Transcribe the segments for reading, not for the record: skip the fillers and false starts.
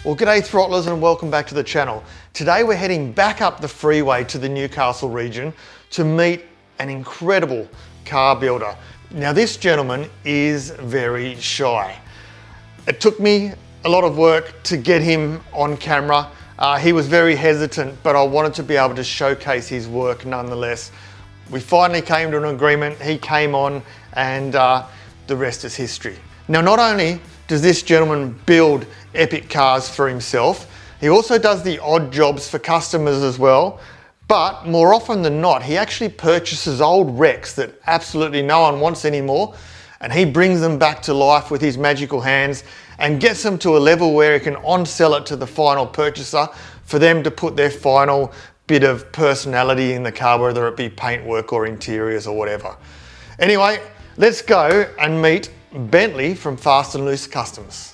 Well, g'day throttlers and welcome back to the channel. Today we're heading back up the freeway to the Newcastle region to meet an incredible car builder. Now this gentleman is very shy. It took me a lot of work to get him on camera. He was very hesitant, but I wanted to be able to showcase his work nonetheless. We finally came to an agreement, he came on, and the rest is history. Now not only does this gentleman build epic cars for himself, he also does the odd jobs for customers as well, but more often than not, he actually purchases old wrecks that absolutely no one wants anymore, and he brings them back to life with his magical hands and gets them to a level where he can on-sell it to the final purchaser for them to put their final bit of personality in the car, whether it be paintwork or interiors or whatever. Anyway, let's go and meet Bentley from Fast and Loose Customs.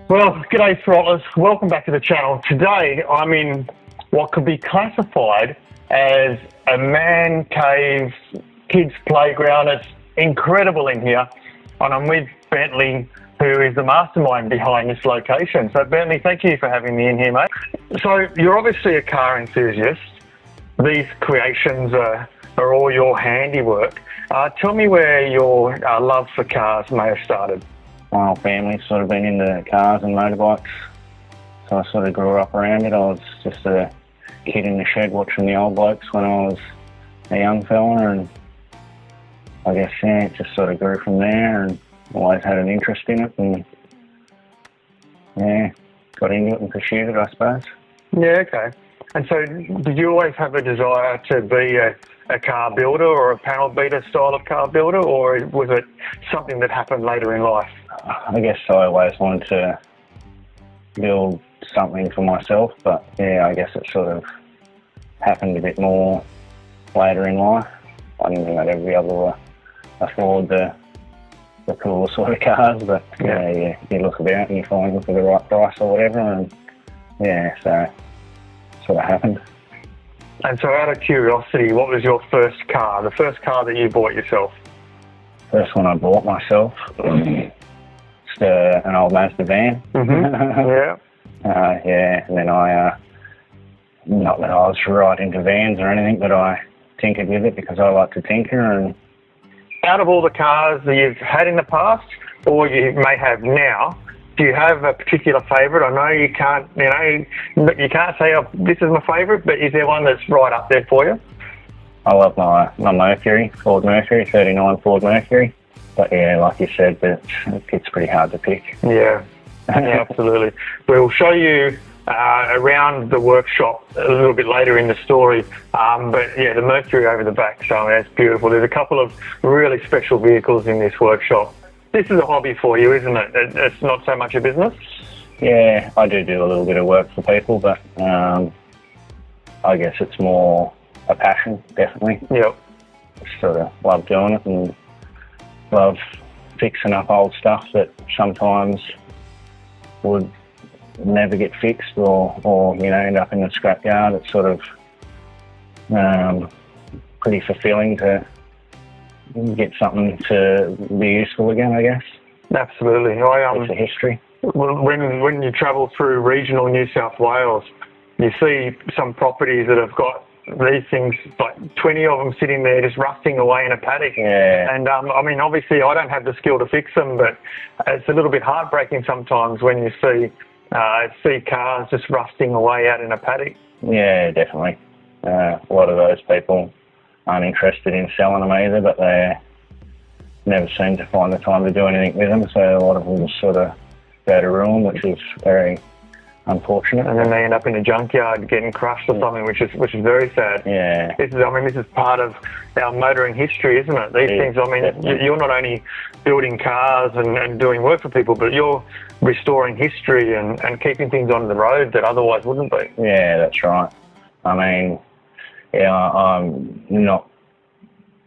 Well, g'day throttlers, welcome back to the channel. Today I'm in what could be classified as a man cave, kids playground. It's incredible in here, and I'm with Bentley, who is the mastermind behind this location. So Bentley, thank you for having me in here, mate. So you're obviously a car enthusiast. These creations are all your handiwork. Tell me where your love for cars may have started. My whole family's sort of been into cars and motorbikes, so I sort of grew up around it. I was just a kid in the shed watching the old blokes when I was a young fella, and I guess, yeah, it just sort of grew from there, and always had an interest in it, and yeah, got into it and pursued it, I suppose. Yeah, okay. And so did you always have a desire to be a car builder or a panel beater style of car builder, or was it something that happened later in life? I guess I always wanted to build something for myself, but yeah, I guess it sort of happened a bit more later in life. I didn't think I'd ever be able to afford the cool sort of cars, but yeah, you look about and you find them for the right price or whatever, and yeah, so sort of happened. And so out of curiosity, what was your first car, the first car that you bought yourself? First one I bought myself, just an old Mazda van. Mm-hmm. Yeah. Yeah, and then not that I was right into vans or anything, but I tinkered with it because I like to tinker. And out of all the cars that you've had in the past, or you may have now, do you have a particular favourite? I know you can't say, oh, this is my favourite, but is there one that's right up there for you? I love my Mercury, Ford Mercury, 39 Ford Mercury. But yeah, like you said, it's pretty hard to pick. Yeah, yeah, absolutely. We'll show you around the workshop a little bit later in the story, but yeah, the Mercury over the back, so that's beautiful. There's a couple of really special vehicles in this workshop. This is a hobby for you, isn't it? It's not so much a business? Yeah, I do a little bit of work for people, but I guess it's more a passion, definitely. Yep. Sort of love doing it and love fixing up old stuff that sometimes would never get fixed or end up in the scrapyard. It's sort of pretty fulfilling to get something to be useful again, I guess. Absolutely. It's a history. When you travel through regional New South Wales, you see some properties that have got these things, like 20 of them sitting there just rusting away in a paddock. Yeah. And I mean, obviously I don't have the skill to fix them, but it's a little bit heartbreaking sometimes when you see cars just rusting away out in a paddock. Yeah, definitely. A lot of those people aren't interested in selling them either, but they never seem to find the time to do anything with them, so a lot of them just sort of go to ruin, which is very unfortunate. And then they end up in a junkyard getting crushed or something, which is very sad. Yeah. This is part of our motoring history, isn't it? These things, I mean, you're not only building cars and doing work for people, but you're restoring history and keeping things on the road that otherwise wouldn't be. Yeah, that's right. I mean, yeah, I'm not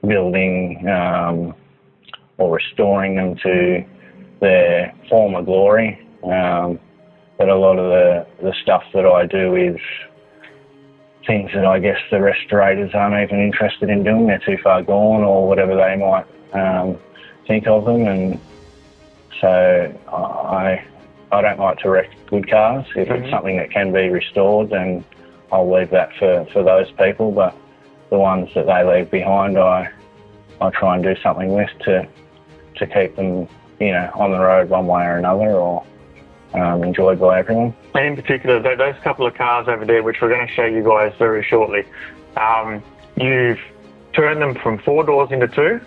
building or restoring them to their former glory, but a lot of the stuff that I do is things that I guess the restorators aren't even interested in doing. They're too far gone or whatever they might think of them, and so I don't like to wreck good cars. If it's something that can be restored, then I'll leave that for those people, but the ones that they leave behind, I try and do something with to keep them, you know, on the road one way or another, or enjoyed by everyone. And in particular, those couple of cars over there, which we're going to show you guys very shortly, you've turned them from 4 doors into 2.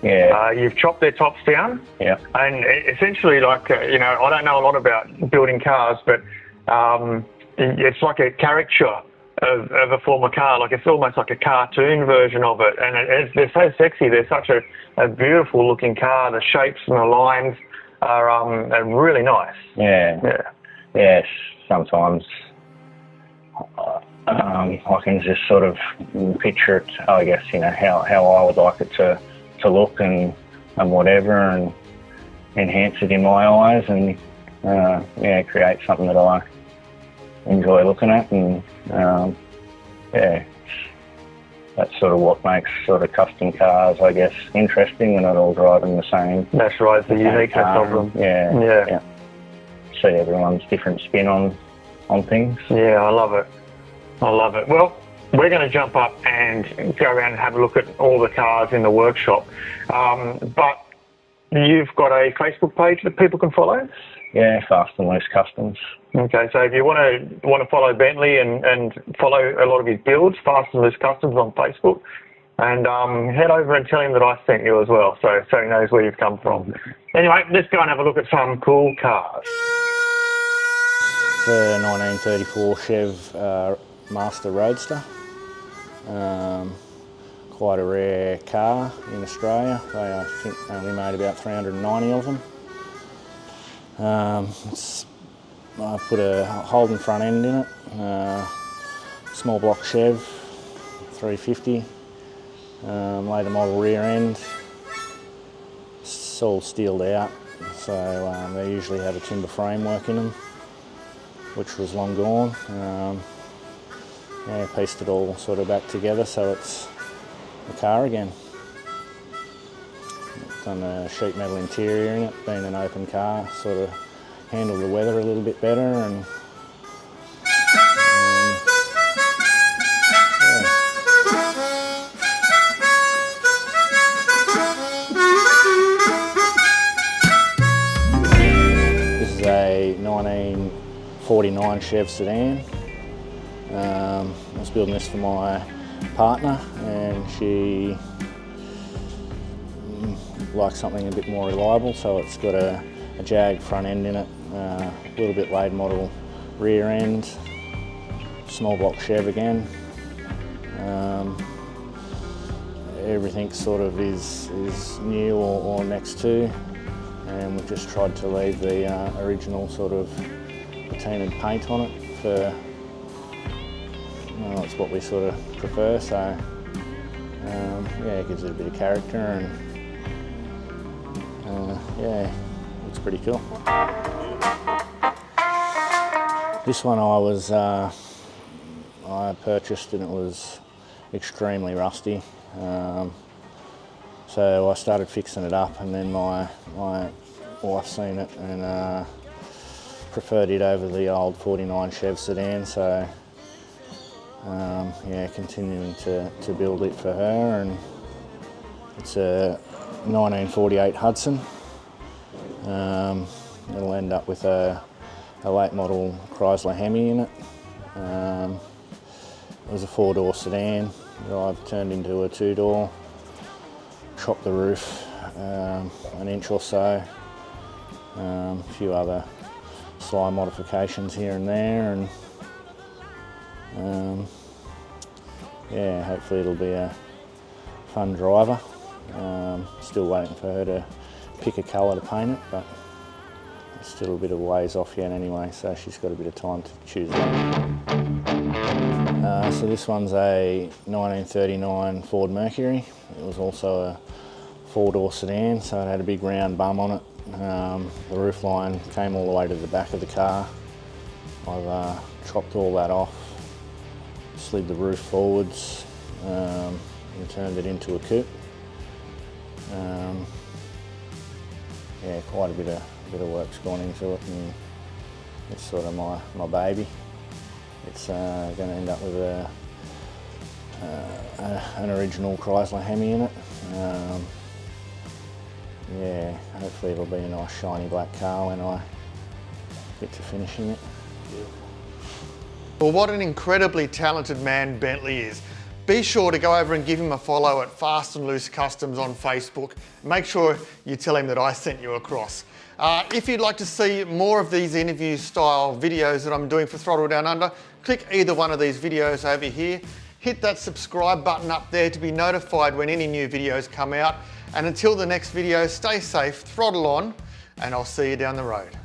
Yeah. You've chopped their tops down. Yeah. And essentially, like, you know, I don't know a lot about building cars, but it's like a caricature of a former car. Like, it's almost like a cartoon version of it. And they're so sexy. They're such a beautiful looking car. The shapes and the lines are really nice. Yeah. Yeah. Yes. Sometimes I can just sort of picture it, I guess, you know, how I would like it to look and whatever, and enhance it in my eyes, and yeah, create something that I enjoy looking at, and yeah, that's sort of what makes sort of custom cars, I guess, interesting. They're not all driving the same. That's right, the uniqueness of them. Yeah. See everyone's different spin on things. Yeah, I love it. I love it. Well, we're going to jump up and go around and have a look at all the cars in the workshop. But you've got a Facebook page that people can follow? Yeah, Fast and Loose Customs. Okay, so if you want to follow Bentley and follow a lot of his builds, Fast and Loose Customs on Facebook, and head over and tell him that I sent you as well, so he knows where you've come from. Anyway, let's go and have a look at some cool cars. It's a 1934 Chev Master Roadster. Quite a rare car in Australia. They, I think, only made about 390 of them. I've put a Holden front end in it, small block Chev, 350, later model rear end. It's all steeled out, so they usually had a timber framework in them, which was long gone. Yeah, pieced it all sort of back together so it's a car again. Done a sheet metal interior in it, being an open car, sort of handled the weather a little bit better, and This is a 1949 Chev sedan. I was building this for my partner, and she likes something a bit more reliable, so it's got a Jag front end in it, a little bit late model rear end, small block Chev again. Everything sort of is new or next to, and we've just tried to leave the original sort of patinted paint on it for, well, it's what we sort of prefer, so yeah, it gives it a bit of character, and yeah, it's pretty cool. This one I purchased, and it was extremely rusty, so I started fixing it up, and then my wife seen it and preferred it over the old 49 Chev sedan, so yeah, continuing to build it for her. And it's a 1948 Hudson. It'll end up with a late model Chrysler Hemi in it. It was a 4-door sedan that I've turned into a 2-door, chopped the roof an inch or so, a few other slight modifications here and there, and yeah, hopefully it'll be a fun driver. Still waiting for her to pick a colour to paint it, but it's still a bit of ways off yet anyway, so she's got a bit of time to choose that. So this one's a 1939 Ford Mercury. It was also a 4-door sedan, so it had a big round bum on it. The roof line came all the way to the back of the car. I've chopped all that off, slid the roof forwards, and turned it into a coupe. yeah, quite a bit of work's gone into it, and it's sort of my baby. It's going to end up with an original Chrysler Hemi in it. Yeah, hopefully it'll be a nice shiny black car when I get to finishing it. Well, what an incredibly talented man Bentley is. Be sure to go over and give him a follow at Fast and Loose Customs on Facebook. Make sure you tell him that I sent you across. If you'd like to see more of these interview style videos that I'm doing for Throttle Down Under, click either one of these videos over here. Hit that subscribe button up there to be notified when any new videos come out. And until the next video, stay safe, throttle on, and I'll see you down the road.